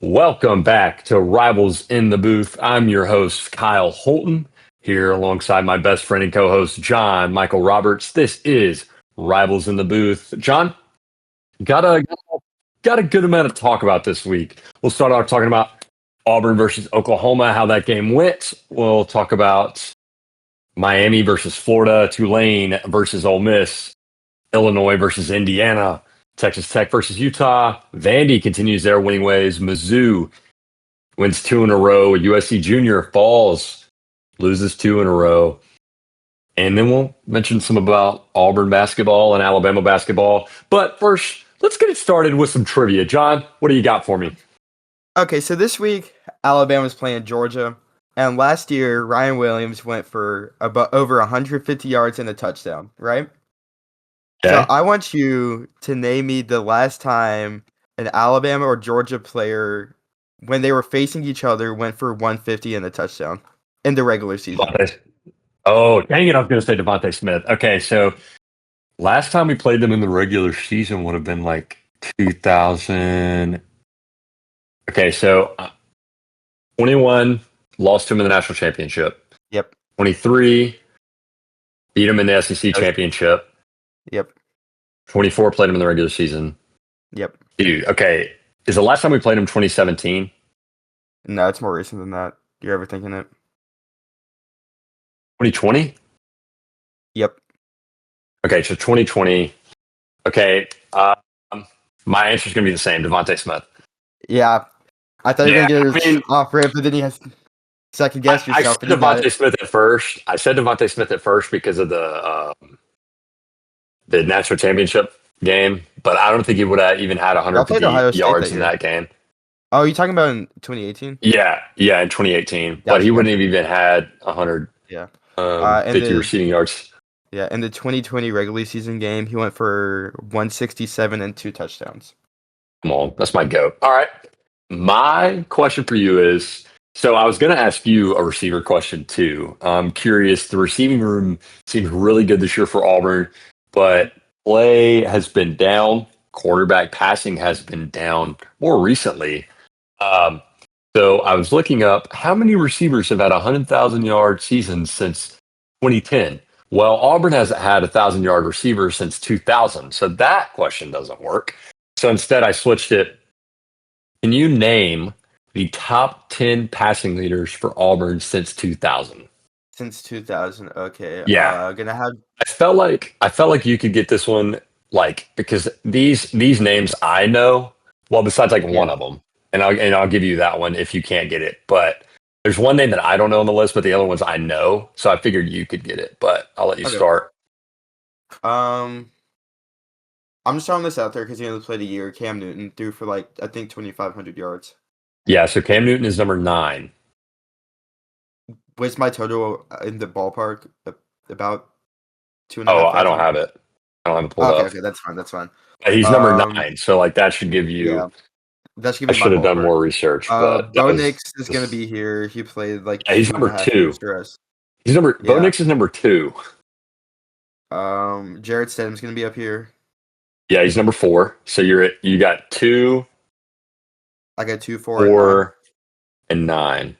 Welcome back to Rivals in the Booth. I'm your host, Kyle Holton, here alongside my best friend and co-host, John Michael Roberts. This is Rivals in the Booth. John, got a good amount to talk about this week. We'll start off talking about Auburn versus Oklahoma, how that game went. We'll talk about Miami versus Florida, Tulane versus Ole Miss, Illinois versus Indiana, Texas Tech versus Utah. Vandy continues their winning ways. Mizzou wins 2 in a row. USC Junior falls, loses 2 in a row. And then we'll mention some about Auburn basketball and Alabama basketball. But first, let's get it started with some trivia. John, what do you got for me? Okay, so this week, Alabama's playing Georgia. And last year, Ryan Williams went for about over 150 yards and a touchdown, right? Okay. So I want you to name me the last time an Alabama or Georgia player, when they were facing each other, went for 150 and a touchdown in the regular season. Oh, dang it. I was going to say Devontae Smith. Okay, so last time we played them in the regular season would have been like 2000. Okay, so 21 lost to him in the national championship. Yep. 23 beat him in the SEC championship. Yep. 24 played him in the regular season. Yep. Dude, okay. Is the last time we played him 2017? No, it's more recent than that. You're ever thinking it? 2020? Yep. Okay, so 2020. Okay, my answer is going to be the same, Devontae Smith. Yeah. I thought you were going to get it off rip, but then you have second guess yourself. I said Devontae Smith at first. I said Devontae Smith at first because of the national championship game, but I don't think he would have even had 150 yards in that game. Oh, you talking about in 2018? Yeah, in 2018. But he wouldn't have even had 100 50 receiving yards. Yeah, in the 2020 regular season game, he went for 167 and 2 touchdowns. Come on, that's my goat. All right. My question for you is, so I was going to ask you a receiver question too. I'm curious, the receiving room seems really good this year for Auburn, but play has been down. Quarterback passing has been down more recently. So I was looking up how many receivers have had 100,000-yard seasons since 2010. Well, Auburn hasn't had a 1,000-yard receiver since 2000, so that question doesn't work. So instead, I switched it. Can you name the top 10 passing leaders for Auburn since 2000? Since 2000, okay. Yeah, gonna have. I felt like you could get this one, like, because these names I know. Well, besides one of them, and I'll give you that one if you can't get it. But there's one name that I don't know on the list, but the other ones I know. So I figured you could get it, but I'll let you start. I'm just throwing this out there because he only played a year. Cam Newton threw for I think 2,500 yards. Yeah, so Cam Newton is number 9. What's my total in the ballpark? About 2.5. Oh, I don't have it. I don't have it pulled up. Okay, that's fine. He's number 9, so that should give you. Yeah, that should give I should have done more research. But Bo Nix is going to be here. He played he's number 2. Bo Nix is number 2. Jared Stidham's going to be up here. Yeah, he's number 4. So you got 2. I got 2, 4, and 9.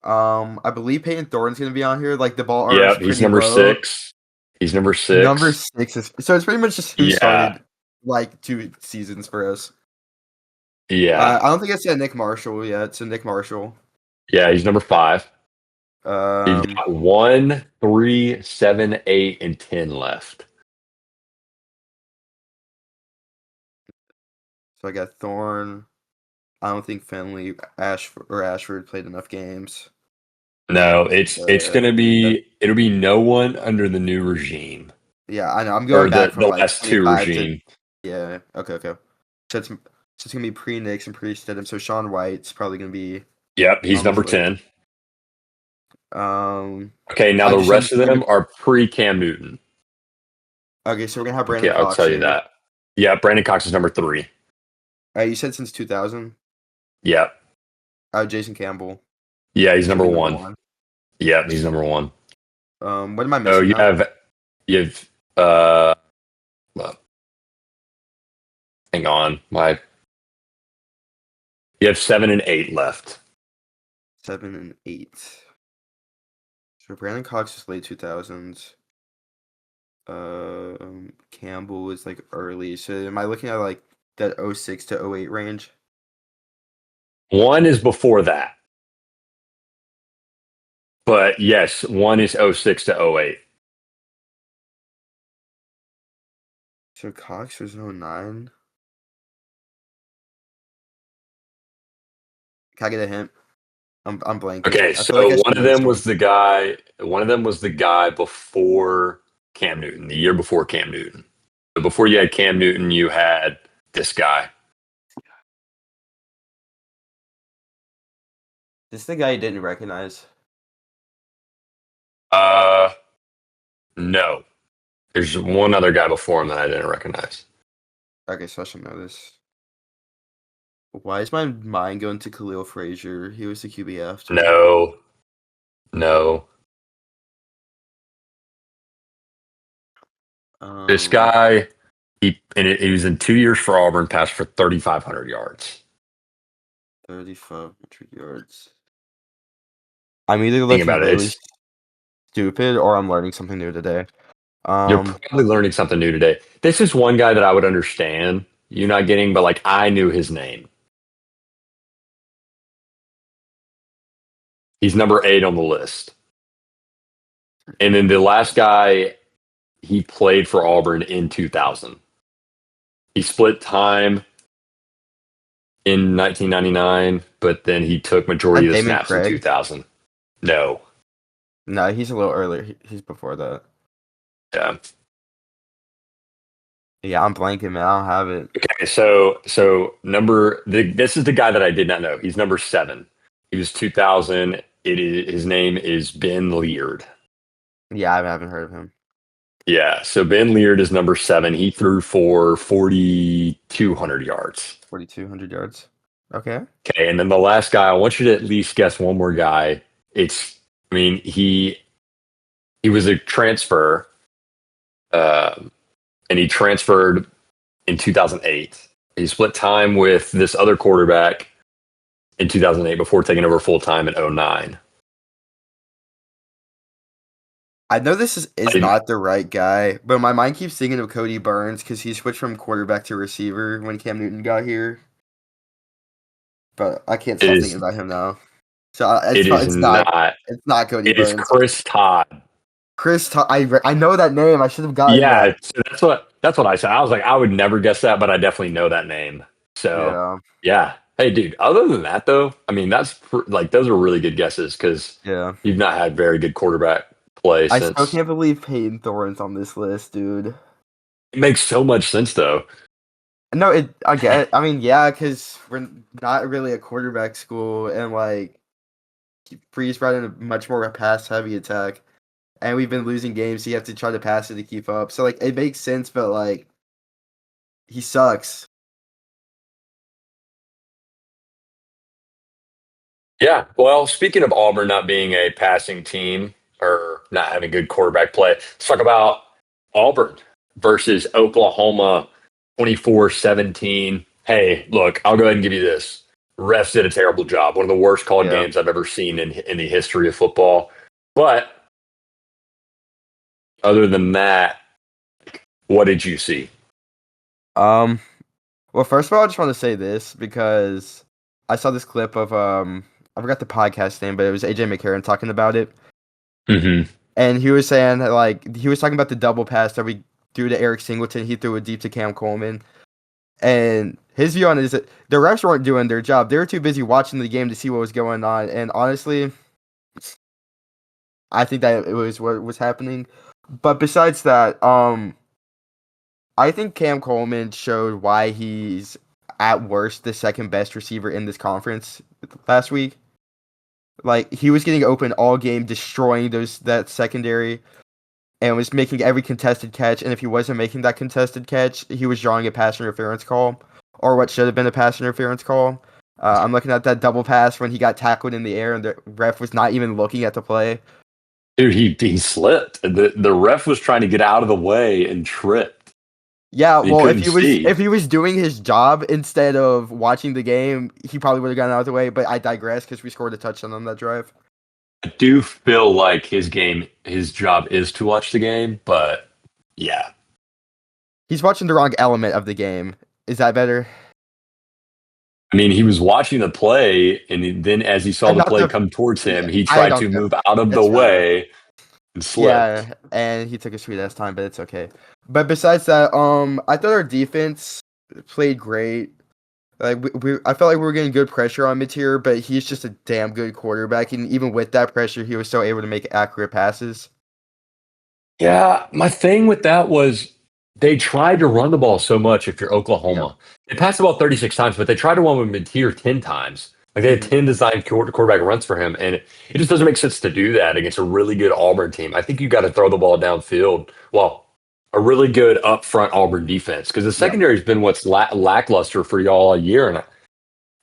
I believe Peyton Thorne's going to be on here. The ball. Yeah, he's number 6. He's number 6. Number 6 is so it's pretty much just who started 2 seasons for us. Yeah, I don't think I said Nick Marshall yet. So Nick Marshall. Yeah, he's number 5. He's got 1, 3, 7, 8, and 10 left. So I got Thorne. I don't think Finley, Ashford played enough games. No, it's gonna be it'll be no one under the new regime. Yeah, I know. I'm going back from the last 2 regime. Yeah. Okay. So it's gonna be pre-Nix and pre-Stidham. So Sean White's probably gonna be. Yep, he's number 10. Okay, now the rest of them are pre-Cam Newton. Okay, so we're gonna have Brandon. Yeah, I'll tell you that. Yeah, Brandon Cox is number 3. You said since 2000. Yep. Jason Campbell. Yeah, he's number 1. Yep, he's number 1. What am I missing? Oh, you have hang on, You have 7 and 8 left. 7 and 8. So Brandon Cox is late 2000s. Campbell is like early. So am I looking at like that 06 to 08 range? One is before that. But yes, one is 06 to 08. So Cox was 09. Can I get a hint? I'm blanking. Okay, I feel like so I one should of know this them one. was the guy. One of them was the guy before Cam Newton, the year before Cam Newton. So before you had Cam Newton, you had this guy. This is the guy you didn't recognize. No. There's one other guy before him that I didn't recognize. Okay, so I should know this. Why is my mind going to Khalil Frazier? He was the QB after. No. This Um, guy, he was in 2 years for Auburn, passed for 3,500 yards. 3,500 yards. I'm either Think looking about it. really stupid or I'm learning something new today. You're probably learning something new today. This is one guy that I would understand you not getting, but like I knew his name. He's number 8 on the list. And then the last guy, he played for Auburn in 2000. He split time in 1999, but then he took majority of the Damon snaps in Craig? 2000. No. No, he's a little earlier. He's before that. Yeah. Yeah, I'm blanking, man. I don't have it. Okay, so this is the guy that I did not know. He's number 7. He was 2000. His name is Ben Leard. Yeah, I haven't heard of him. Yeah, so Ben Leard is number 7. He threw for 4,200 yards. 4,200 yards. Okay. Okay, and then the last guy, I want you to at least guess one more guy. He was a transfer, and he transferred in 2008. He split time with this other quarterback in 2008 before taking over full time in 2009. I know this is not the right guy, but my mind keeps thinking of Cody Burns because he switched from quarterback to receiver when Cam Newton got here. But I can't It stop thinking is. about him now. So It is not. it's not Cody It is Burns. Chris Todd. I know that name. I should have gotten Yeah, that. so that's what I said. I was like, I would never guess that, but I definitely know that name. So Yeah. yeah. Hey, dude. Other than that, though, I mean, those are really good guesses because Yeah. you've not had very good quarterback play I still since. can't believe Peyton Thorne's on this list, dude. It makes so much sense, though. No, I get it. I mean, yeah, because we're not really a quarterback school, and like Breeze brought in a much more pass heavy attack, and we've been losing games, so you have to try to pass it to keep up. So like it makes sense, but like he sucks. Yeah. Well, speaking of Auburn not being a passing team or not having good quarterback play, let's talk about Auburn versus Oklahoma 24-17. Hey, look, I'll go ahead and give you this. Refs did a terrible job. One of the worst called Yeah. games I've ever seen in the history of football. But other than that, what did you see? Well, first of all, I just want to say this because I saw this clip of I forgot the podcast name, but it was AJ McCarron talking about it. Mm-hmm. And he was saying like he was talking about the double pass that we threw to Eric Singleton. He threw it deep to Cam Coleman. And his view on it is that the refs weren't doing their job. They were too busy watching the game to see what was going on. And honestly, I think that it was what was happening. But besides that, I think Cam Coleman showed why he's at worst the second best receiver in this conference last week. Like he was getting open all game, destroying that secondary, and was making every contested catch. And if he wasn't making that contested catch, he was drawing a pass interference call, or what should have been a pass interference call. I'm looking at that double pass when he got tackled in the air, and the ref was not even looking at the play. Dude, he slipped. The ref was trying to get out of the way and tripped. Yeah, He well, couldn't see. if he was doing his job instead of watching the game, he probably would have gotten out of the way. But I digress because we scored a touchdown on that drive. I do feel like his job is to watch the game, but yeah. He's watching the wrong element of the game. Is that better? I mean, he was watching the play, and then as he saw the Not play the. come towards Yeah, him, he I tried don't to care. move out of the It's fine. way and slipped. Yeah, and he took a sweet ass time, but it's okay. But besides that, I thought our defense played great. Like I felt like we were getting good pressure on Mateer, but he's just a damn good quarterback, and even with that pressure, he was still able to make accurate passes. Yeah, my thing with that was they tried to run the ball so much if you're Yeah. Oklahoma. They passed the ball 36 times, but they tried to run with Mateer 10 times. Like they had Hmm. 10 designed quarterback runs for him, and it just doesn't make sense to do that against a really good Auburn team. I think you got to throw the ball downfield. Well, a really good upfront Auburn defense because the Yeah. secondary has been what's lackluster for y'all all year.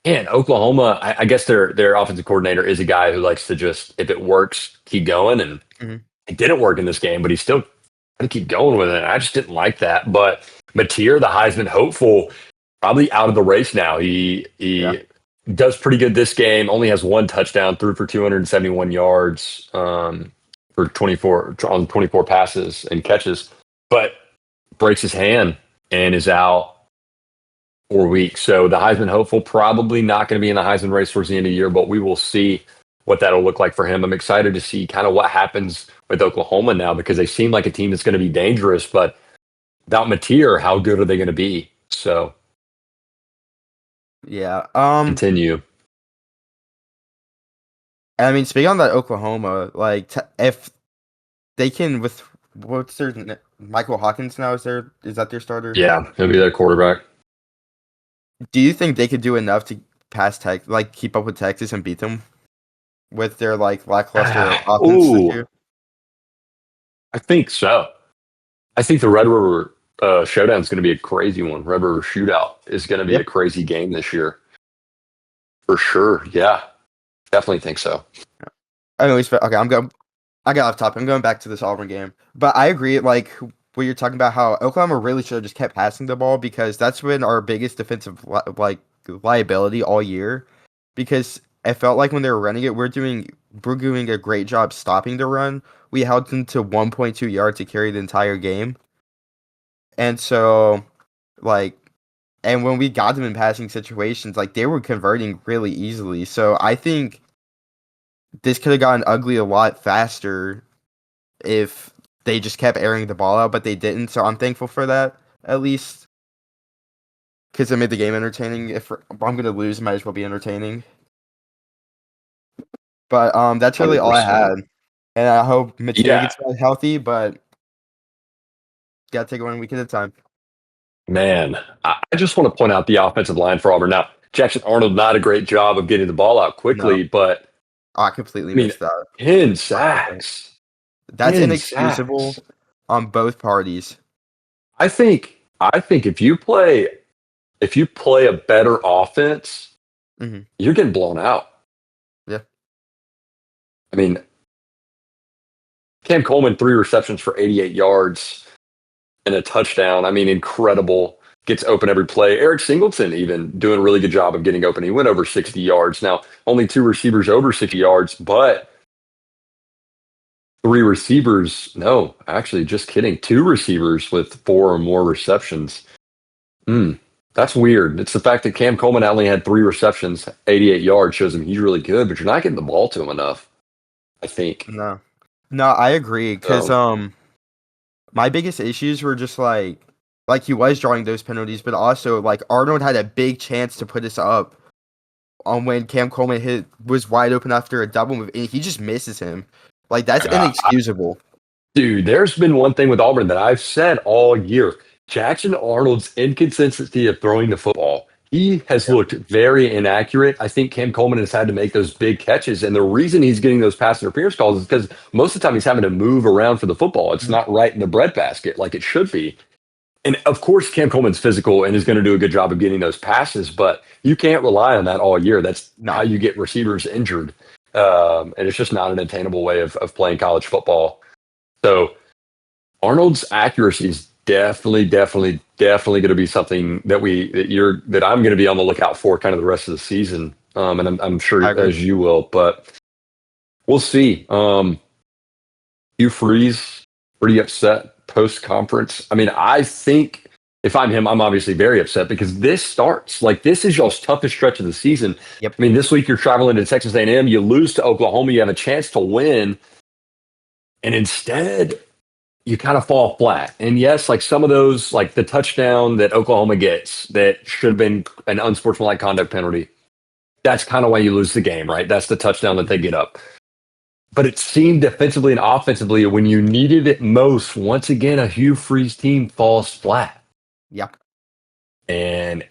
And Oklahoma, I guess their offensive coordinator is a guy who likes to just, if it works, keep going. And Hmm. it didn't work in this game, but he's still going to keep going with it. I just didn't like that. But Mateer, the Heisman hopeful, probably out of the race now. Yeah. He does pretty good this game. Only has one touchdown, threw for 271 yards for 24 passes and catches, but breaks his hand and is out 4 weeks. So the Heisman hopeful probably not going to be in the Heisman race towards the end of the year, but we will see what that'll look like for him. I'm excited to see kind of what happens with Oklahoma now because they seem like a team that's going to be dangerous, but without Mateer, how good are they going to be? So Yeah. continue. I mean, speaking on that Oklahoma, like if they can with what's their Michael Hawkins now is that their starter? Yeah, he'll be their quarterback. Do you think they could do enough to pass Tech, like keep up with Texas and beat them with their like lackluster offense this Ooh, year? I think so. I think the Red River Showdown is going to be a crazy one. Red River Shootout is going to be Yeah. a crazy game this year for sure. Yeah, definitely think so. Anyways, okay, I'm going. I got off topic. I'm going back to this Auburn game, but I agree. Like what you're talking about, how Oklahoma really should have just kept passing the ball because that's been our biggest defensive liability all year. Because it felt like when they were running it, we're doing a great job stopping the run. We held them to 1.2 yards to carry the entire game, and so like, and when we got them in passing situations, like they were converting really easily. So I think this could have gotten ugly a lot faster if they just kept airing the ball out, but they didn't. So I'm thankful for that, at least, because it made the game entertaining. If I'm gonna lose, it might as well be entertaining. But that's really all I 100%. had, and I hope Mateer Yeah, gets back healthy. But gotta take it one week at a time. man. I just want to point out the offensive line for Auburn. Now, Jackson Arnold, not a great job of getting the ball out No, quickly, but I completely I mean, missed that. 10 Okay. sacks. That's 10 inexcusable sacks. on both parties. I think if you play a better offense, Hmm. you're getting blown out. Yeah. I mean, Cam Coleman, 3 receptions for 88 yards and a touchdown. I mean, incredible. Gets open every play. Eric Singleton even doing a really good job of getting open. He went over 60 yards. Now, only 2 receivers over 60 yards, but 3 receivers. No, actually, just kidding. 2 receivers with 4 or more receptions. Hmm, that's weird. It's the fact that Cam Coleman only had 3 receptions, 88 yards, shows him he's really good, but you're not getting the ball to him enough, I think. No, no, I agree. Cause So, my biggest issues were just like he was drawing those penalties, but also like Arnold had a big chance to put us up on when Cam Coleman was wide open after a double move, and he just misses him. Like that's uh, inexcusable. dude, there's been one thing with Auburn that I've said all year. Jackson Arnold's inconsistency of throwing the football. He has Yeah. looked very inaccurate. I think Cam Coleman has had to make those big catches. And the reason he's getting those pass interference calls is because most of the time he's having to move around for the football. It's Mhm. not right in the breadbasket like it should be. And of course, Cam Coleman's physical and is going to do a good job of getting those passes, but you can't rely on that all year. That's how No. you get receivers injured. And it's just not an attainable way of playing college football. So Arnold's accuracy is definitely going to be something that I'm going to be on the lookout for kind of the rest of the season. And I'm sure I agree. as you will, but we'll see. Hugh Freeze pretty upset post conference. I mean, I think if I'm him, I'm obviously very upset because this is y'all's toughest stretch of the season. Yep. I mean, this week you're traveling to Texas A&M, you lose to Oklahoma, you have a chance to win, and instead you kind of fall flat. And yes, like some of those, like the touchdown that Oklahoma gets that should have been an unsportsmanlike conduct penalty. That's kind of why you lose the game, right? That's the touchdown that they get up. But it seemed defensively and offensively when you needed it most, once again, a Hugh Freeze team falls flat. Yep. And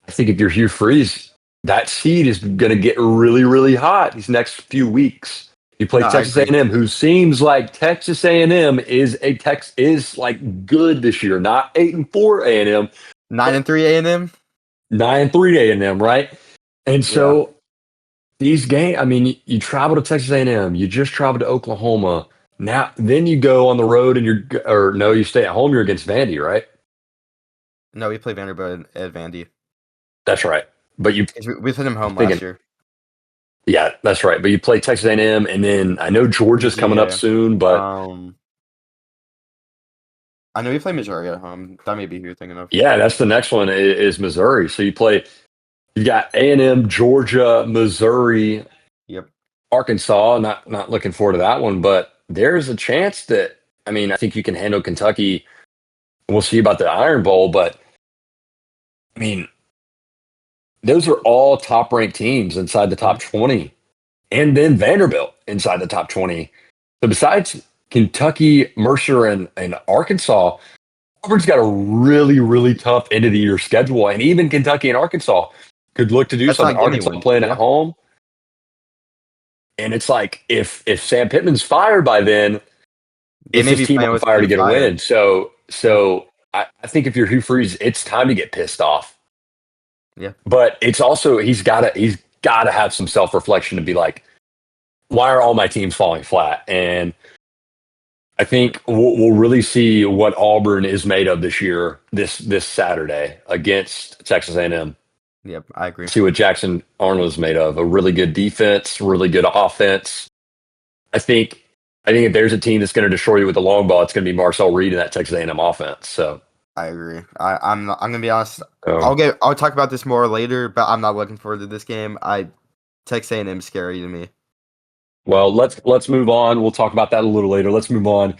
I think if you're Hugh Freeze, that seed is going to get really, really hot these next few weeks. You play Texas A&M, who seems like Texas A&M is like good this year, not 8-4 A&M, 9-3 A&M, 9-3 A&M, right? And so these games, I mean, you travel to Texas A&M, you just travel to Oklahoma. Now, then you go on the road and you stay at home. You're against Vandy, right? No, we play Vanderbilt at Vandy. That's right. But we put them home last year. Yeah, that's right. But you play Texas A&M, and then I know Georgia's coming up soon, but I know you play Missouri at home. That may be who you're thinking of. Yeah, that's the next one is Missouri. So you've got A&M, Georgia, Missouri, Arkansas. Not looking forward to that one, but there's a chance that I think you can handle Kentucky. We'll see about the Iron Bowl, but I mean, those are all top-ranked teams inside the top 20, and then Vanderbilt inside the top 20. So besides Kentucky, Mercer, and Arkansas, Auburn's got a really, really tough end-of-the-year schedule, and even Kentucky and Arkansas could look to do something. Arkansas playing at home, and it's like if Sam Pittman's fired by then, it's his team on fire to get a win. So I think if you're Hugh Freeze, it's time to get pissed off. Yeah, but it's also he's got to have some self-reflection to be like, why are all my teams falling flat? And I think we'll really see what Auburn is made of this year, this Saturday against Texas A&M. Yep, I agree. See what Jackson Arnold is made of. A really good defense, really good offense. I think if there's a team that's going to destroy you with the long ball, it's going to be Marcel Reed in that Texas A&M offense. So I agree. I'm gonna be honest. I'll talk about this more later, but I'm not looking forward to this game. Texas A&M is scary to me. Well, let's move on. We'll talk about that a little later. Let's move on.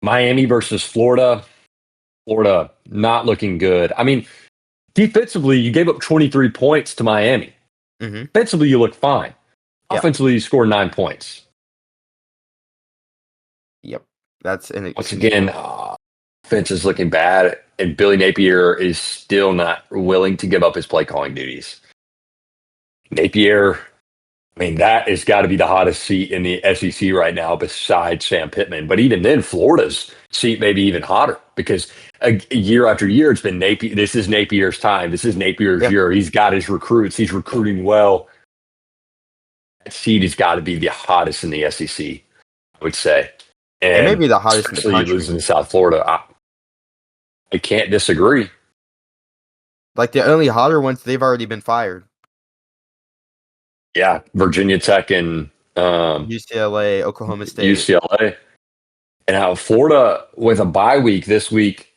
Miami versus Florida. Florida not looking good. I mean, defensively, you gave up 23 points to Miami. Mm-hmm. Defensively, you look fine. Yep. Offensively, you scored 9 points. Yep, that's once again. Offense is looking bad, and Billy Napier is still not willing to give up his play calling duties. Napier, that has got to be the hottest seat in the SEC right now besides Sam Pittman. But even then, Florida's seat may be even hotter because year after year, it's been Napier. This is Napier's time. This is Napier's year. He's got his recruits. He's recruiting well. That seat has got to be the hottest in the SEC, I would say. And it may be the hottest in the country. Losing to South Florida. I can't disagree. Like the only hotter ones, they've already been fired. Yeah, Virginia Tech and UCLA, Oklahoma State. UCLA. And how Florida with a bye week this week.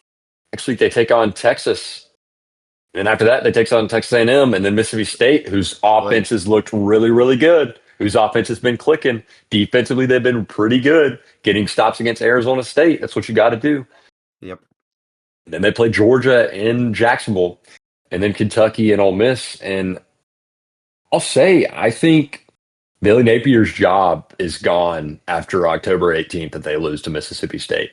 Next week they take on Texas. And after that, they take on Texas A&M and then Mississippi State, whose offense has looked really, really good. Whose offense has been clicking. Defensively, they've been pretty good. Getting stops against Arizona State. That's what you got to do. Yep. And then they play Georgia in Jacksonville. And then Kentucky and Ole Miss. And I'll say, I think Billy Napier's job is gone after October 18th that they lose to Mississippi State.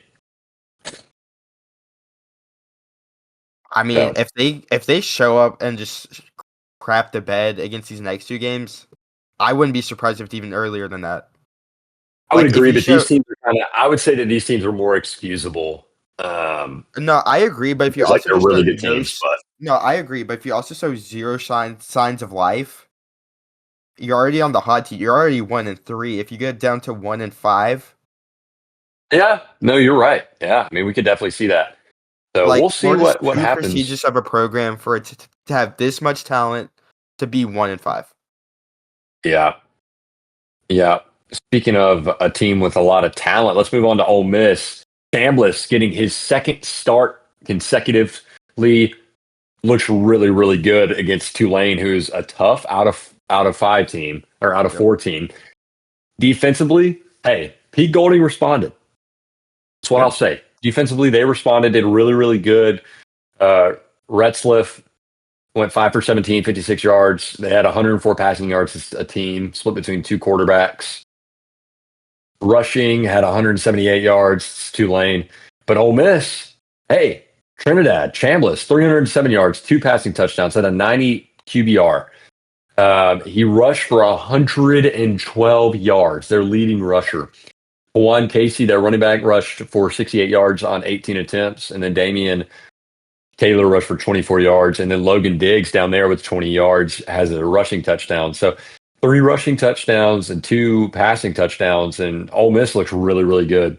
I mean, if they show up and just crap the bed against these next 2 games, I wouldn't be surprised if it's even earlier than that. I would agree, but these teams are I would say that these teams are more excusable. No, I agree, but if you also they're really good teams, no, I agree, but if you also show zero signs of life, you're already on the hot seat. You're already 1-3. If you get down to 1-5, yeah, no, you're right. Yeah, we could definitely see that. So Like we'll see Florida's what too happens. prestigious of a program for it to have this much talent to be 1-5. Yeah. Yeah. Speaking of a team with a lot of talent, let's move on to Ole Miss. Chambliss getting his second start consecutively looks really, really good against Tulane, who's a tough out of five team or out of Yep. four team. Defensively, hey, Pete Golding responded. That's what Yep. I'll say. Defensively, they responded, did really, really good. Retzliff went 5 for 17, 56 yards. They had 104 passing yards as a team, split between two quarterbacks. Rushing had 178 yards. It's Tulane. But Ole Miss, hey, Trinidad, Chambliss, 307 yards, two passing touchdowns, had a 90 QBR. He rushed for 112 yards, their leading rusher. Juan Casey, their running back, rushed for 68 yards on 18 attempts. And then Damian Taylor rushed for 24 yards. And then Logan Diggs down there with 20 yards has a rushing touchdown. So three rushing touchdowns and two passing touchdowns. And Ole Miss looks really, really good.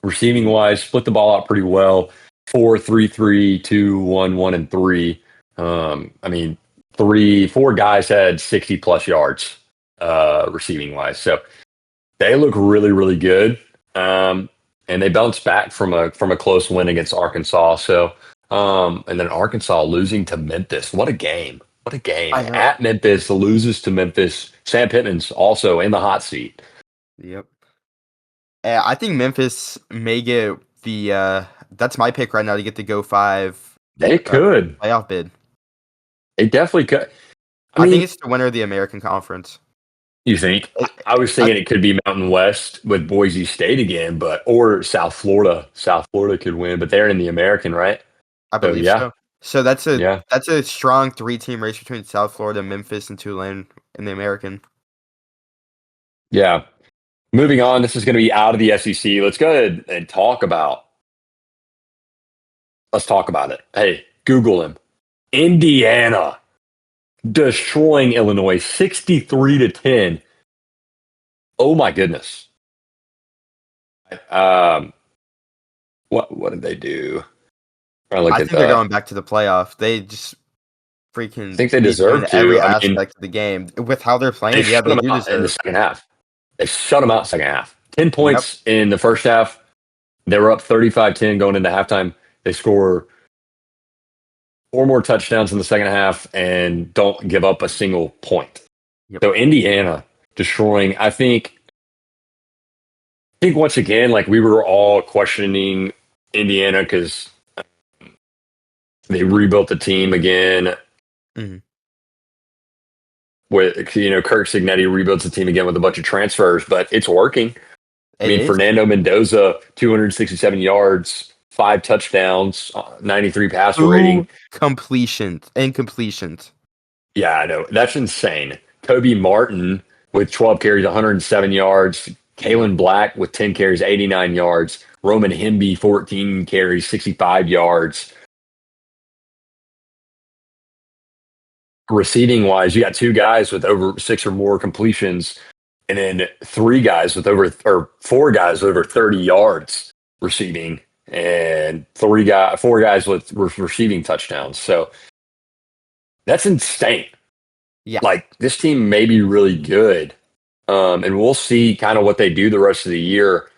Receiving wise, split the ball out pretty well. 4, 3, 3, 2, 1, 1, and 3. I mean, four guys had 60 plus yards receiving wise. So they look really, really good. And they bounced back from a close win against Arkansas. So and then Arkansas losing to Memphis. What a game. What a game. I know. At Memphis, loses to Memphis. Sam Pittman's also in the hot seat. Yep. I think Memphis may get the that's my pick right now to get the Go 5 They could. playoff bid. They definitely could. I I think mean, it's the winner of the American Conference. you think? I was thinking it could be Mountain West with Boise State again, or South Florida. South Florida could win, but they're in the American, right? I So believe yeah, so. So that's a yeah, strong 3-team race between South Florida, Memphis, and Tulane in the American. yeah. Moving on, this is going to be out of the SEC. Let's go ahead and talk about. Let's talk about it. Hey, Google him. Indiana destroying Illinois 63-10. Oh my goodness. Um, what did they do? I look I at think they're the. going back to the playoff. They just I freaking think they beat them in deserve every to. I mean, aspect of the game. With how they're they playing, yeah, shut they them do out in the deserve. second half. They shut them out second half. 10 Yep. points in the first half. They were up 35-10 going into halftime. They score four more touchdowns in the second half and don't give up a single point. Yep. So Indiana destroying, I think once again, like we were all questioning Indiana because they rebuilt the team again. Mhm. With Kirk Signetti rebuilds the team again with a bunch of transfers, but it's working. I It mean, is. Fernando Mendoza, 267 yards, 5 touchdowns, 93 passer rating. 2 incompletions. Yeah, I know. That's insane. Kobe Martin with 12 carries, 107 yards. Kalen Black with 10 carries, 89 yards. Roman Hemby, 14 carries, 65 yards. Receiving wise, you got two guys with over 6 or more completions, and then four guys with over 30 yards receiving, and four guys with receiving touchdowns. So that's insane. Yeah. Like this team may be really good, and we'll see kind of what they do the rest of the year.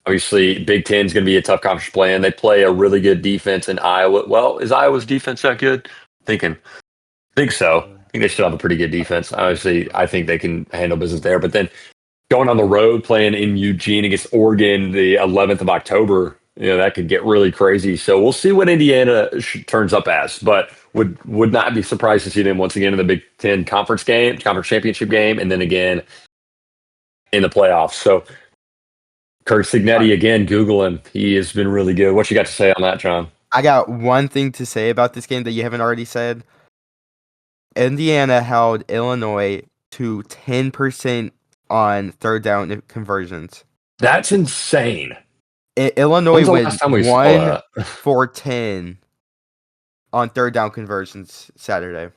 Obviously, Big Ten is going to be a tough conference to play in. They play a really good defense in Iowa. Well, is Iowa's defense that good? Think so. I think they still have a pretty good defense. Obviously, I think they can handle business there. But then going on the road, playing in Eugene against Oregon the 11th of October, that could get really crazy. So we'll see what Indiana turns up as. But would not be surprised to see them once again in the Big Ten conference championship game, and then again in the playoffs. So Kurt Signetti again, Google him. He has been really good. What you got to say on that, John? I got one thing to say about this game that you haven't already said. Indiana held Illinois to 10% on third down conversions. That's insane. Illinois When's the last went time we saw 1 that? for 10 on third down conversions Saturday.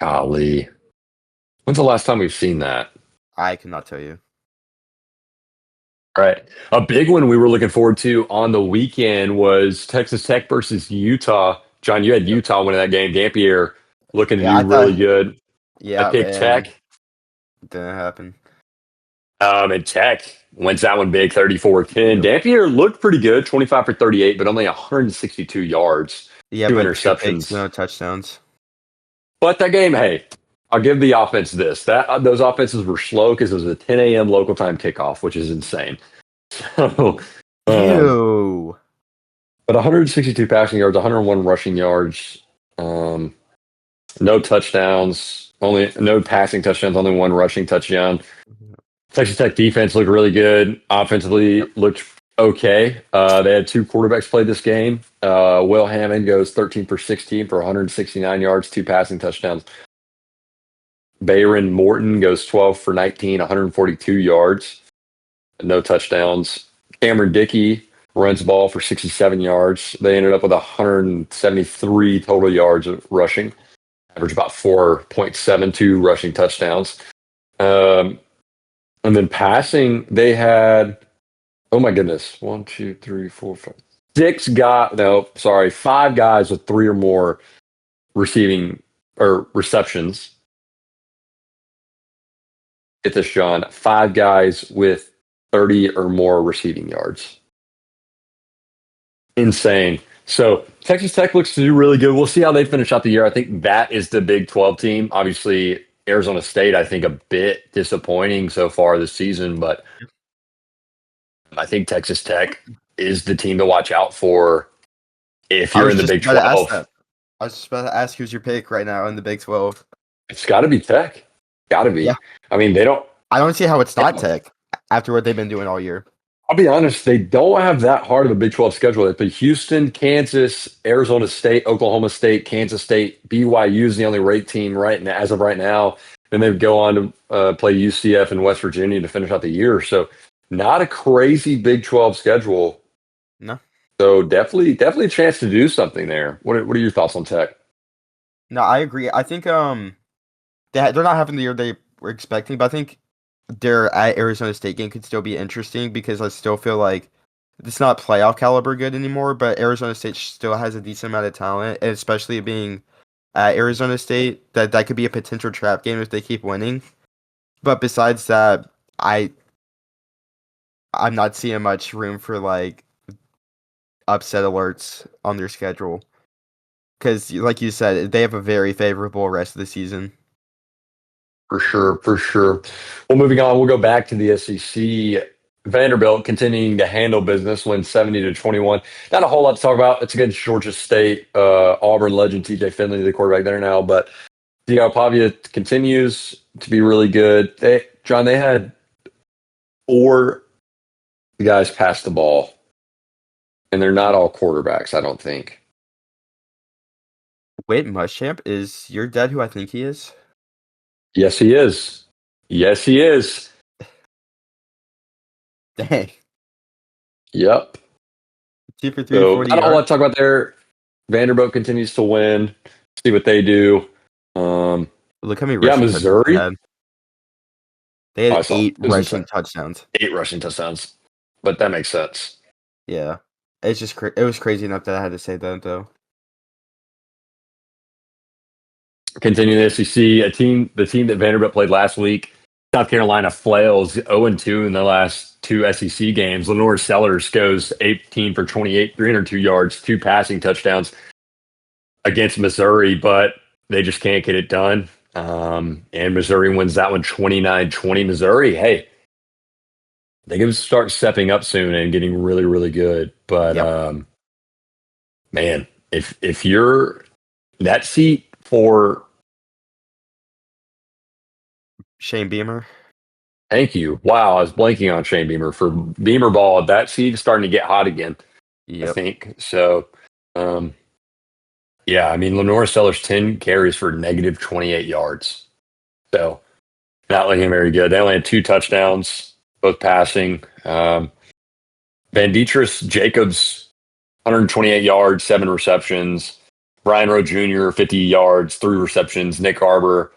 Golly. When's the last time we've seen that? I cannot tell you. All right. A big one we were looking forward to on the weekend was Texas Tech versus Utah. John, you had Yep. Utah winning that game. Dampier looking to Yeah, do I really thought. good. I Yeah, picked and Tech, it didn't happen. and Tech wins that one big, 34-10. Yep. Dampier looked pretty good, 25 for 38, but only 162 yards, Yeah, two but 2 picks, interceptions. no touchdowns. But that game, hey, I'll give the offense this. That those offenses were slow because it was a 10 a.m. local time kickoff, which is insane. So, um, Ew. but 162 passing yards, 101 rushing yards, um, no touchdowns, only no passing touchdowns, only one rushing touchdown. Texas Tech defense looked really good. Yep. Offensively looked okay. They had two quarterbacks play this game. Will Hammond goes 13 for 16 for 169 yards, two passing touchdowns. Bayron Morton goes 12 for 19, 142 yards, no touchdowns. Cameron Dickey runs the ball for 67 yards. They ended up with 173 total yards of rushing, average about 4.72 rushing touchdowns. Um, and then passing, they had, oh my goodness, 5 guys with three or more receiving or receptions. Get this, John, 5 guys with 30 or more receiving yards. Insane. So Texas Tech looks to do really good. We'll see how they finish out the year. I think that is the Big 12 team. Obviously, Arizona State, I think, a bit disappointing so far this season, but I think Texas Tech is the team to watch out for if I you're was in the just Big about to ask 12. that. I was just about to ask who's your pick right now in the Big 12. It's got to be Tech. Got to Yeah, be. I mean, they don't. I don't see how it's not Tech after what they've been doing all year. I'll be honest, they don't have that hard of a Big 12 schedule. They play Houston, Kansas, Arizona State, Oklahoma State, Kansas State. BYU is the only ranked team as of right now. Then they go on to play UCF and West Virginia to finish out the year. So not a crazy Big 12 schedule. No, So definitely a chance to do something there. What are your thoughts on Tech? no, I agree. I think they're not having the year they were expecting, but I think their at Arizona State game could still be interesting because I still feel like it's not playoff caliber good anymore, but Arizona State still has a decent amount of talent, and especially being at Arizona State, that could be a potential trap game if they keep winning. But besides that, I'm not seeing much room for like upset alerts on their schedule because, like you said, they have a very favorable rest of the season. For sure, for sure. Well, moving on, we'll go back to the SEC. Vanderbilt continuing to handle business, win 70-21. Not a whole lot to talk about. It's against Georgia State. Auburn legend TJ Finley, the quarterback there now. But Diego Pavia continues to be really good. John, they had 4 guys pass the ball, and they're not all quarterbacks, I don't think. Wait, Muschamp, is your dad who I think he is? Yes, he is. Yes, he is. Dang. Yep. 2 for 3, So 40 not a whole lot yards. to talk about there. Vanderbilt continues to win. See what they do. Um, Look how many yeah, rushing touchdowns they Missouri. had. They Oh, I had saw. 8 It was insane. rushing touchdowns. 8 rushing touchdowns, but that makes sense. Yeah. It's just it was crazy enough that I had to say that though. Continuing the SEC, the team that Vanderbilt played last week, South Carolina flails 0-2 in the last 2 SEC games. Lenore Sellers goes 18 for 28, 302 yards, 2 passing touchdowns against Missouri, but they just can't get it done. And Missouri wins that one 29-20. Missouri, hey, they can start stepping up soon and getting really, really good. But Yep. man, if you're that seat for Shane Beamer. thank you. Wow, I was blanking on Shane Beamer for Beamer ball. That seat is starting to get hot again, I Yep. think. So um yeah, I mean Lenore Sellers 10 carries for negative 28 yards. So not looking very good. They only had 2 touchdowns, both passing. Van Dietrich Jacobs, 128 yards, 7 receptions. Brian Rowe Jr., 50 yards, 3 receptions. Nick Arbor,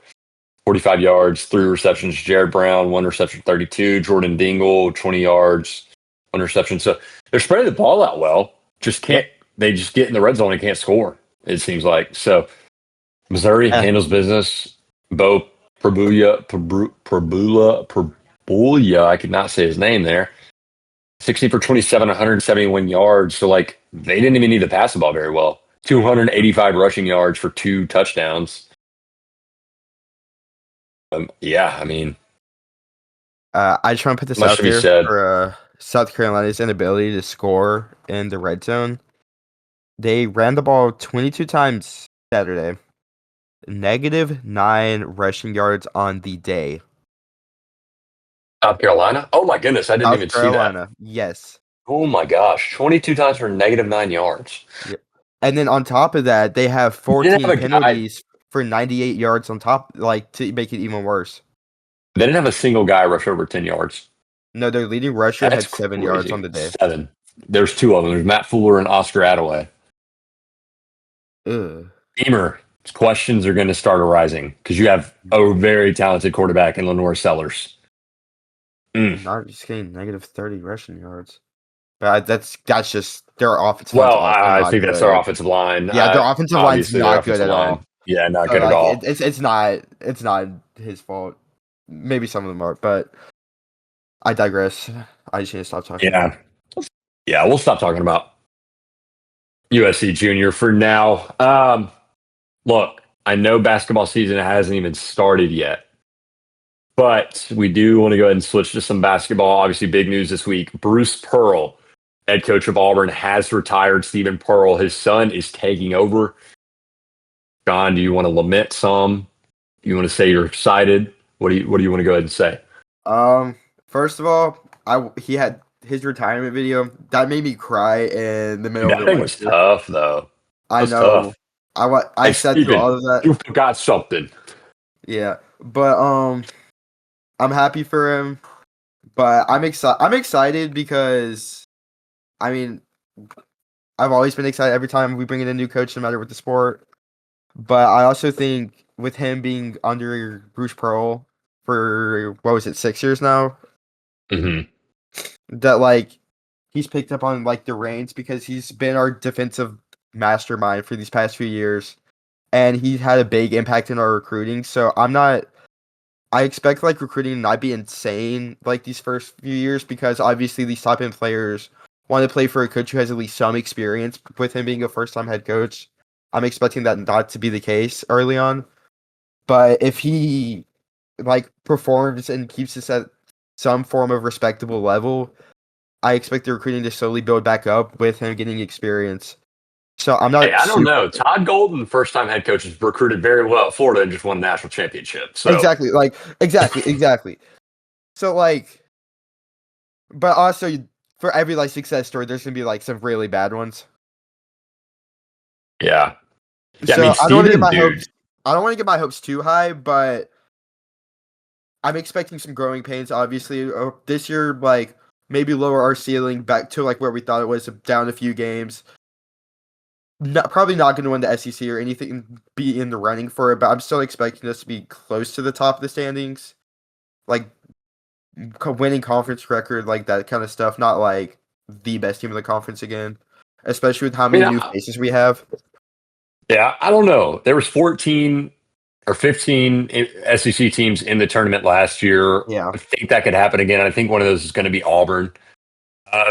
45 yards, 3 receptions. Jared Brown, 1 reception, 32. Jordan Dingle, 20 yards, reception. So they're spreading the ball out well. Just can't they just get in the red zone and can't score, it seems like. So Missouri handles business. Bo Prabula, I could not say his name there. 60 for 27, 171 yards. So, like, they didn't even need to pass the ball very well. 285 rushing yards for 2 touchdowns. Yeah, I mean, I just want to put this much out to be there said. for South Carolina's inability to score in the red zone. They ran the ball 22 times Saturday. -9 rushing yards on the day. South Carolina? Oh, my goodness. I didn't even South see that. Carolina, yes. Oh, my gosh. 22 times for -9 yards. Yep. And then on top of that, they have They 14 didn't have a guy. penalties for 98 yards on top, like, to make it even worse. They didn't have a single guy rush over 10 yards. No, their leading rusher That's had 7 crazy. yards on the day. 7. There's 2 of them. There's Matt Fuller and Oscar Attaway. Ugh. Beamer, questions are going to start arising because you have a very talented quarterback in Lenore Sellers. Not just getting -30 rushing yards. But that's just their offensive line's Well, also I not think that's good. our offensive line. Yeah, their offensive line's Obviously, their not good offensive at line. all. Yeah, not So, good at like, all. it's not his fault. Maybe some of them are, but I digress. I just need to stop talking. Yeah, we'll stop talking about USC Junior for now. Look, I know basketball season hasn't even started yet, but we do want to go ahead and switch to some basketball. Obviously, big news this week. Bruce Pearl, head coach of Auburn, has retired. Stephen Pearl, his son, is taking over. John, do you want to lament some? Do you want to say you're excited? What do you want to go ahead and say? First of all, he had his retirement video that made me cry in the middle of That the thing was tough, though. I was know. tough. I sat through all of that. You forgot something. Yeah, but I'm happy for him. But I'm excited because, I mean, I've always been excited every time we bring in a new coach, no matter what the sport. But I also think with him being under Bruce Pearl for, what was it, 6 years now, that, like, he's picked up on, like, the reins because he's been our defensive mastermind for these past few years. And he's had a big impact in our recruiting. So I expect, like, recruiting to not be insane, like, these first few years because obviously these top-end players want to play for a coach who has at least some experience with him being a first-time head coach. I'm expecting that not to be the case early on. But if he, like, performs and keeps us at some form of respectable level, I expect the recruiting to slowly build back up with him getting experience. So I'm not. Hey, I don't know. Todd Golden, first-time head coach, has recruited very well at Florida and just won a national championship. So exactly. So, like, but also for every, like, success story, there's gonna be, like, some really bad ones. Yeah. So I mean, I don't want to get my Steven, hopes. I don't want to get my hopes too high, but I'm expecting some growing pains. Obviously, this year, like, maybe lower our ceiling back to, like, where we thought it was, down a few games. Probably not going to win the SEC or anything, be in the running for it, but I'm still expecting us to be close to the top of the standings, like winning conference record, like that kind of stuff. Not like the best team in the conference again, especially with how many new faces we have. Yeah, I don't know. There was 14 or 15 SEC teams in the tournament last year. Yeah. I think that could happen again. I think one of those is going to be Auburn.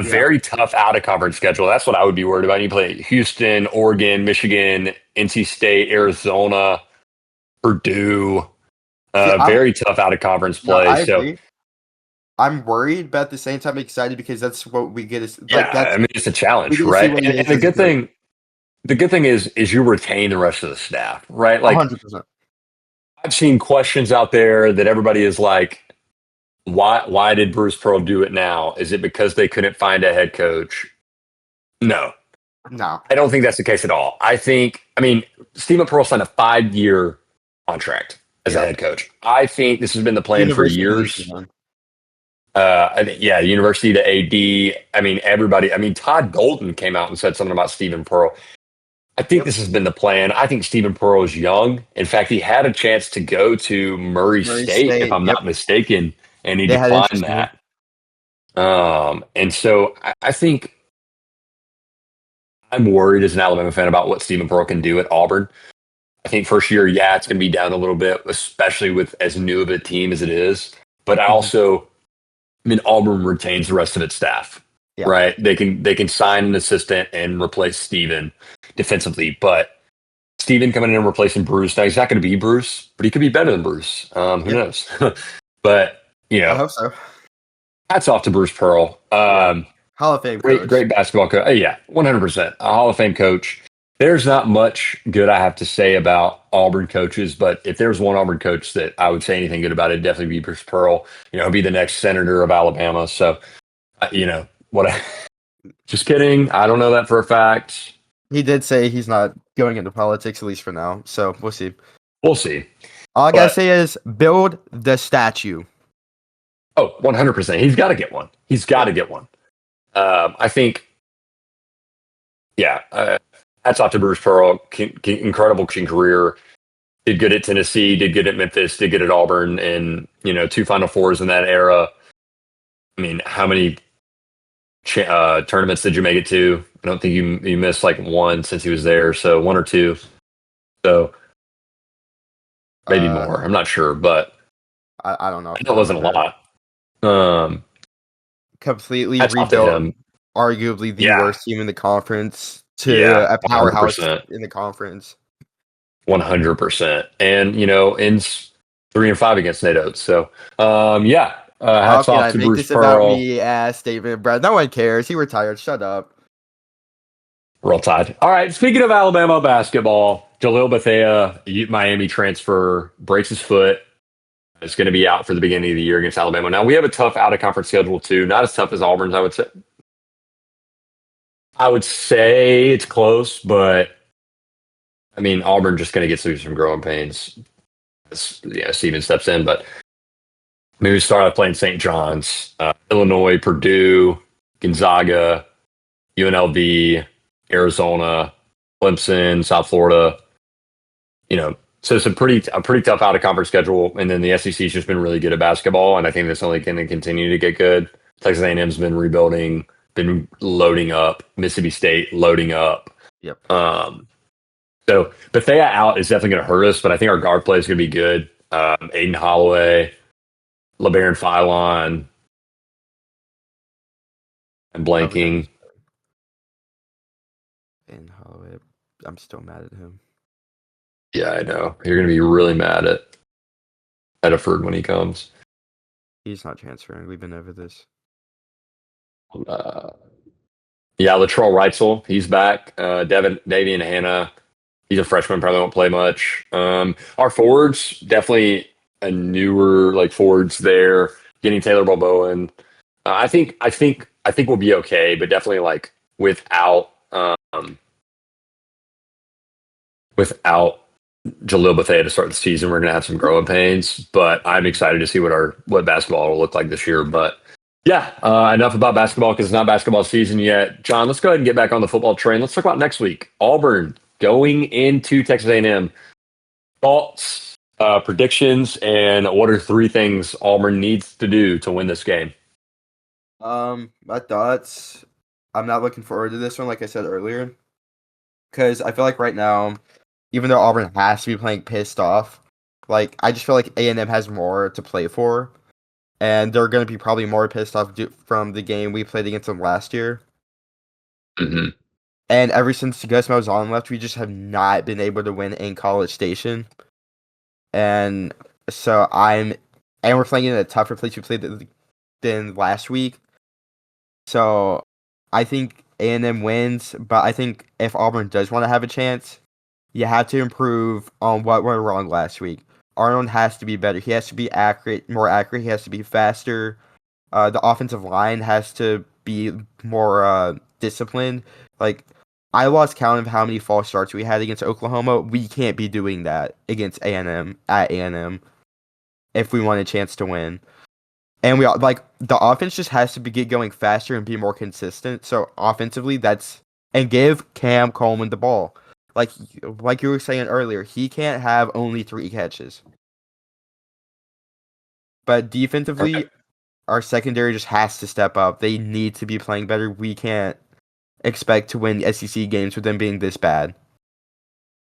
Very tough out-of-conference schedule. That's what I would be worried about. You play Houston, Oregon, Michigan, NC State, Arizona, Purdue. Very tough out-of-conference play. No, I agree. I'm worried, but at the same time excited because that's what we get. I mean, it's a challenge, right? And the good thing is you retain the rest of the staff, right? Like, 100%. I've seen questions out there that everybody is like, why did Bruce Pearl do it now? Is it because they couldn't find a head coach? No. I don't think that's the case at all. I mean, Stephen Pearl signed a 5-year contract as a head coach. I think this has been the plan for years. The university to AD. I mean, everybody. I mean, Todd Golden came out and said something about Stephen Pearl. I think this has been the plan. I think Stephen Pearl is young. In fact, he had a chance to go to Murray State, if I'm not mistaken, and he declined that. And so I think I'm worried as an Alabama fan about what Stephen Pearl can do at Auburn. I think first year, yeah, it's going to be down a little bit, especially with as new of a team as it is. But Mhm. I mean, Auburn retains the rest of its staff, Yeah. right? They can sign an assistant and replace Steven defensively, but Steven coming in and replacing Bruce. Now he's not going to be Bruce, but he could be better than Bruce. Who Yep. knows? But I hope so. hats off to Bruce Pearl. Yeah. Hall of Fame Great, coach. great basketball coach. Yeah, 100%. A Hall of Fame coach. There's not much good I have to say about Auburn coaches, but if there's one Auburn coach that I would say anything good about, it'd definitely be Bruce Pearl. He'll be the next senator of Alabama. So, what? Just kidding. I don't know that for a fact. He did say he's not going into politics, at least for now. So we'll see. We'll see. All I gotta But say is build the statue. 100%. He's got to get one. He's got to get one. I think, yeah. Hats off to Bruce Pearl. Incredible coaching career. Did good at Tennessee. Did good at Memphis. Did good at Auburn, and 2 Final Fours in that era. I mean, how many tournaments did you make it to? I don't think you missed like one since he was there. So 1 or 2. So maybe Uh, more. I'm not sure, but I don't know. I know it wasn't a lot. Completely Hats off to rebuilt. him. Arguably the Yeah. worst team in the conference to Yeah. a powerhouse 100%. in the conference. 100%. And, ends 3-5 against Nate Oates. So, yeah. How Hats can off I to make Bruce this about Pearl. me as David Brad? No one cares. He retired. Shut up. Roll Tide. All right. Speaking of Alabama basketball, Jahil Bethea, Miami transfer, breaks his foot. Is going to be out for the beginning of the year against Alabama. Now, we have a tough out-of-conference schedule, too. Not as tough as Auburn's, I would say. I would say it's close, but, I mean, Auburn just going to get through some growing pains. Steven steps in, but maybe we start off playing St. John's, Illinois, Purdue, Gonzaga, UNLV, Arizona, Clemson, South Florida. So it's a pretty tough out of conference schedule, and then the SEC's just been really good at basketball, and I think that's only going to continue to get good. Texas A&M's been rebuilding, been loading up. Mississippi State loading up. Yep. So Bethea out is definitely going to hurt us, but I think our guard play is going to be good. Aiden Holloway, LeBaron Philon. I'm blanking. And Holloway, I'm still mad at him. Yeah, I know. You're going to be really mad at Ediford when he comes. He's not transferring. We've been over this. Yeah, Latrell Reitzel, he's back. Davian Hannah, he's a freshman, probably won't play much. Our forwards, definitely a newer forwards there. Getting Taylor Balboa. I think we'll be okay, but definitely without Jahil Bethea to start the season, we're going to have some growing pains. But I'm excited to see what basketball will look like this year. But yeah, enough about basketball because it's not basketball season yet. John, let's go ahead and get back on the football train. Let's talk about next week. Auburn going into Texas A&M. Thoughts, predictions, and what are 3 things Auburn needs to do to win this game? My thoughts. I'm not looking forward to this one, like I said earlier, because I feel like right now, even though Auburn has to be playing pissed off, I just feel like A&M has more to play for, and they're going to be probably more pissed off from the game we played against them last year. Mm-hmm. And ever since Gus Malzahn left, we just have not been able to win in College Station. And so and we're playing in a tougher place we played than last week. So I think A&M wins, but I think if Auburn does want to have a chance, you have to improve on what went wrong last week. Arnold has to be better. He has to be more accurate. He has to be faster. The offensive line has to be more disciplined. I lost count of how many false starts we had against Oklahoma. We can't be doing that against A&M at A&M if we want a chance to win. And the offense just has to get going faster and be more consistent. So offensively, and give Cam Coleman the ball. Like you were saying earlier, he can't have only 3 catches. But defensively, our secondary just has to step up. They need to be playing better. We can't expect to win SEC games with them being this bad.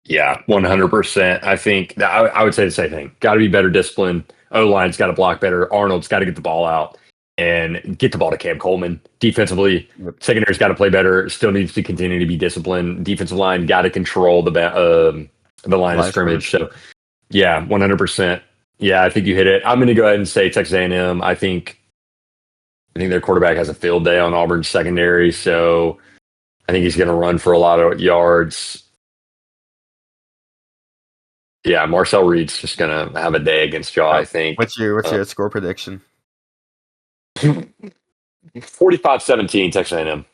Yeah, 100%. I think I would say the same thing. Got to be better discipline. O-line's got to block better. Arnold's got to get the ball out and get the ball to Cam Coleman. Defensively, Yep. secondary's got to play better. Still needs to continue to be disciplined. Defensive line got to control the line of scrimmage. So, yeah, 100%. Yeah, I think you hit it. I'm going to go ahead and say Texas A&M. I think their quarterback has a field day on Auburn's secondary, so I think he's going to run for a lot of yards. Yeah, Marcel Reed's just going to have a day against y'all, I think. What's your score prediction? 45-17, Texas A&M.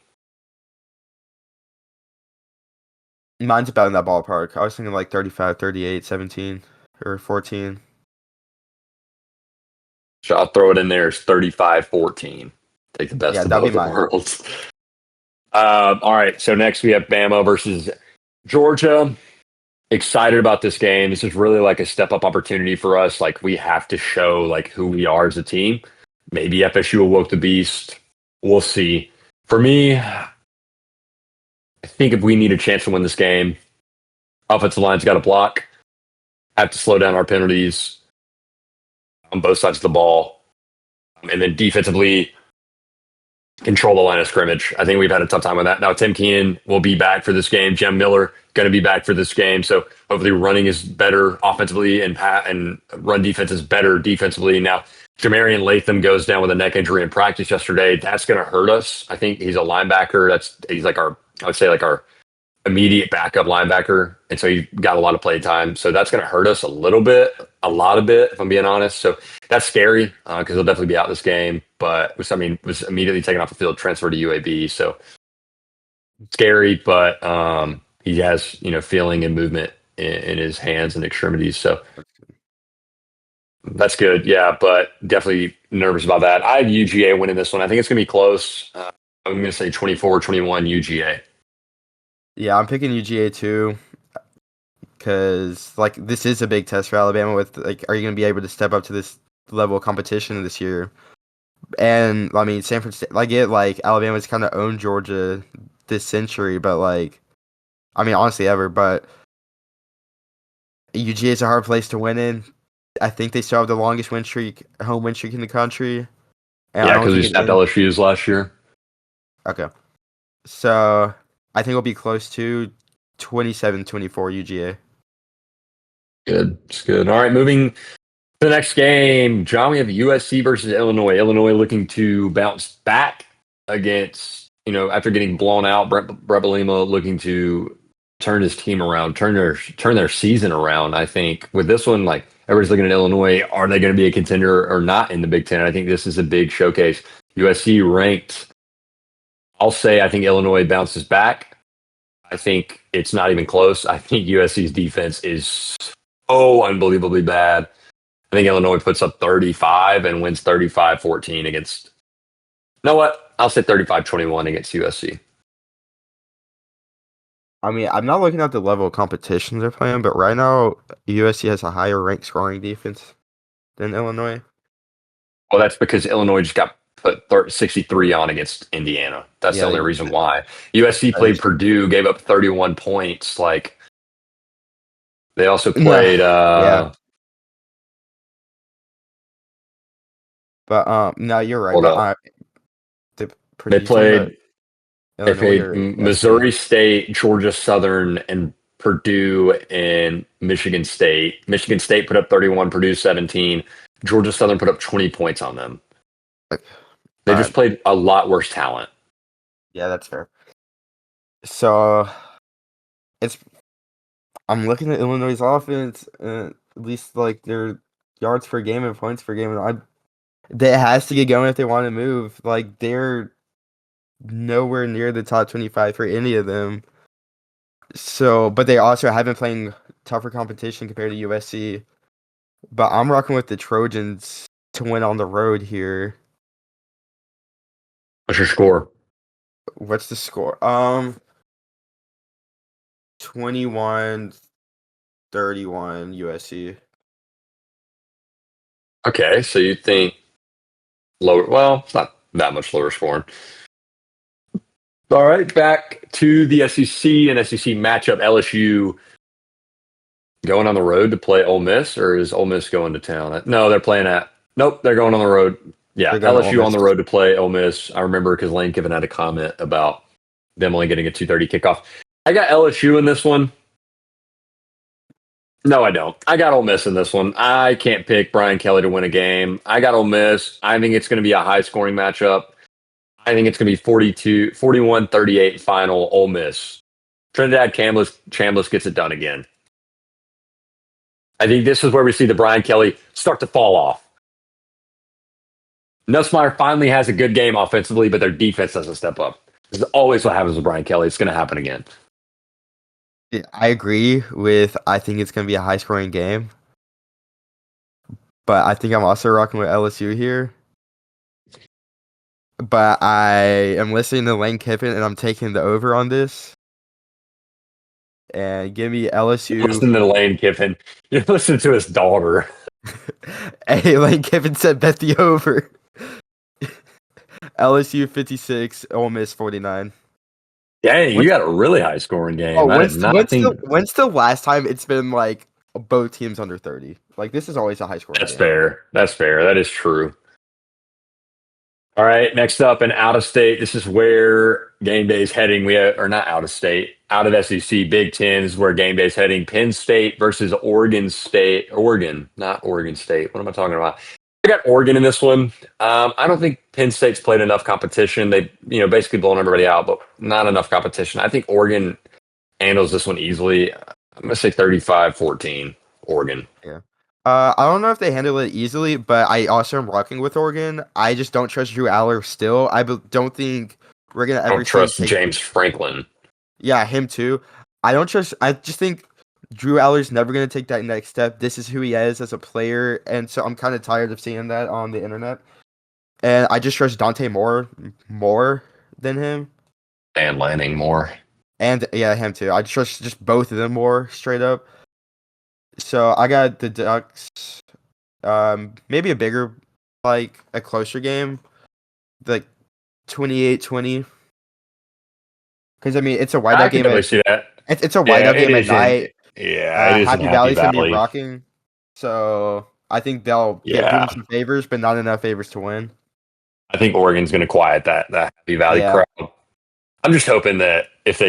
Mine's about in that ballpark. I was thinking like 35, 38, 17, or 14. So I'll throw it in there as 35-14. Take the best Yeah, of that'd be both mine. worlds. All right, so next we have Bama versus Georgia. Excited about this game. This is really like a step-up opportunity for us. Like, we have to show like who we are as a team. Maybe FSU awoke the beast. We'll see. For me, I think if we need a chance to win this game, offensive line's got to block, have to slow down our penalties on both sides of the ball, and then defensively control the line of scrimmage. I think we've had a tough time with that. Now, Tim Keenan will be back for this game. Jem Miller going to be back for this game. So hopefully running is better offensively and run defense is better defensively. Now, Jamarian Latham goes down with a neck injury in practice yesterday. That's going to hurt us. I think he's a linebacker. He's like I would say like our immediate backup linebacker. And so he got a lot of play time. So that's going to hurt us a lot of bit, if I'm being honest. So that's scary because he'll definitely be out this game. But was immediately taken off the field, transferred to UAB. So scary, but he has, feeling and movement in his hands and extremities. So that's good. Yeah, but definitely nervous about that. I have UGA winning this one. I think it's going to be close. I'm going to say 24-21 UGA. Yeah, I'm picking UGA too, because like this is a big test for Alabama. With like, are you going to be able to step up to this level of competition this year? And I mean, San Francisco, like Alabama's kind of owned Georgia this century, but like, I mean, honestly, ever. But UGA is a hard place to win in. I think they still have the longest home win streak in the country. And I Yeah, don't because we think snapped LSU's last year. Okay. So I think it'll be close to 27-24 UGA. Good. It's good. All right, moving to the next game. John, we have USC versus Illinois. Illinois looking to bounce back against, after getting blown out. Brett Bielema looking to turn his team around, turn their season around. I think with this one, like everybody's looking at Illinois, are they going to be a contender or not in the Big Ten? I think this is a big showcase. USC ranked. I'll say I think Illinois bounces back. I think it's not even close. I think USC's defense is so unbelievably bad. I think Illinois puts up 35 and wins 35-14 against. You know what? I'll say 35-21 against USC. I mean, I'm not looking at the level of competition they're playing, but right now USC has a higher ranked scoring defense than Illinois. Well, that's because Illinois just got put 63 on against Indiana. That's the only reason why. USC played Purdue, gave up 31 points. Like, they also played. Yeah. But no, you're right. Hold up. They played Missouri State, Georgia Southern, and Purdue and Michigan State. Michigan State put up 31, Purdue 17. Georgia Southern put up 20 points on them. They just played a lot worse talent. Yeah, that's fair. So I'm looking at Illinois' offense, at least like their yards per game and points per game. It has to get going if they want to move. Like, they're nowhere near the top 25 for any of them. So, but they also have been playing tougher competition compared to USC. But I'm rocking with the Trojans to win on the road here. What's your score? What's the score? 21-31 USC. Okay, so you think lower. Well, it's not that much lower scoring. All right, back to the SEC and SEC matchup. LSU going on the road to play Ole Miss, or is Ole Miss going to town? No, they're playing at. Nope, they're going on the road. Yeah, They're going to Ole LSU on Miss. the road to play Ole Miss. I remember because Lane Kiffin had a comment about them only getting a 2:30 kickoff. I got LSU in this one. No, I don't. I got Ole Miss in this one. I can't pick Brian Kelly to win a game. I got Ole Miss. I think it's going to be a high-scoring matchup. I think it's going to be 41-38 final Ole Miss. Trinidad Chambliss gets it done again. I think this is where we see the Brian Kelly start to fall off. Nussmeier finally has a good game offensively, but their defense doesn't step up. This is always what happens with Brian Kelly. It's going to happen again. Yeah, I agree with. I think it's going to be a high scoring game, but I think I'm also rocking with LSU here. But I am listening to Lane Kiffin, and I'm taking the over on this. And give me LSU. Listen to Lane Kiffin. You're listening to his daughter. Hey, Lane Kiffin said bet the over. LSU 56, Ole Miss 49. Dang, you got a really high scoring game. Oh, I did not think when's the last time it's been like both teams under 30? Like this is always a high scoring that's game. fair. That's fair. That is true. All right, next up in out of state. This is where game day is heading. Or not out of state, out of SEC. Big Ten is where game day is heading. Penn State versus Oregon State. Oregon, not Oregon State. What am I talking about? I got Oregon in this one. I don't think Penn State's played enough competition. They, basically blown everybody out, but not enough competition. I think Oregon handles this one easily. I'm going to say 35-14, Oregon. Yeah. I don't know if they handle it easily, but I also am rocking with Oregon. I just don't trust Drew Aller still. Don't think we're gonna ever I don't trust James Franklin. Yeah, him too. I just think Drew Aller's never gonna take that next step. This is who he is as a player, and so I'm kind of tired of seeing that on the internet. And I just trust Dante Moore more than him. And Lanning more. And yeah, him too. I trust just both of them more straight up. So I got the Ducks. Maybe a closer game, like 28-20. Because I mean, it's a whiteout game. See that. It's a whiteout game at night. Yeah, it is Happy in Valley's Happy gonna Valley. be rocking. So I think they'll give them some favors, but not enough favors to win. I think Oregon's going to quiet that Happy Valley crowd. I'm just hoping that if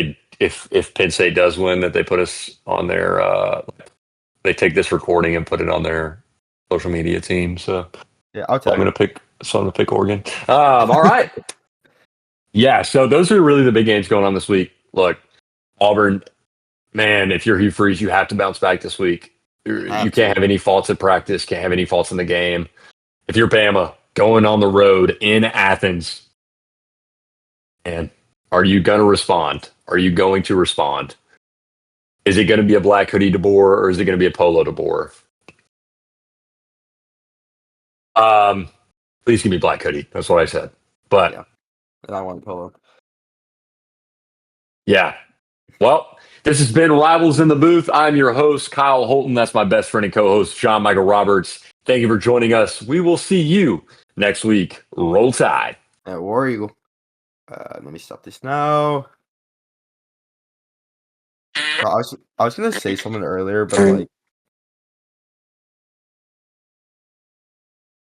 Penn State does win, that they put us on their they take this recording and put it on their social media team. So yeah, I'm going to pick Oregon. All right. Yeah, so those are really the big games going on this week. Look, Auburn, man, if you're Hugh Freeze, you have to bounce back this week. You can't have any faults at practice, can't have any faults in the game. If you're Bama, going on the road in Athens, and are you going to respond? Are you going to respond? Is it going to be a black hoodie DeBoer, or is it going to be a polo DeBoer? Please give me black hoodie. That's what I said. But yeah. And I want polo. Yeah. Well, this has been Rivals in the Booth. I'm your host, Kyle Holton. That's my best friend and co-host, John Michael Roberts. Thank you for joining us. We will see you next week. Roll Tide. War Eagle. Let me stop this now. I was gonna say something earlier, but like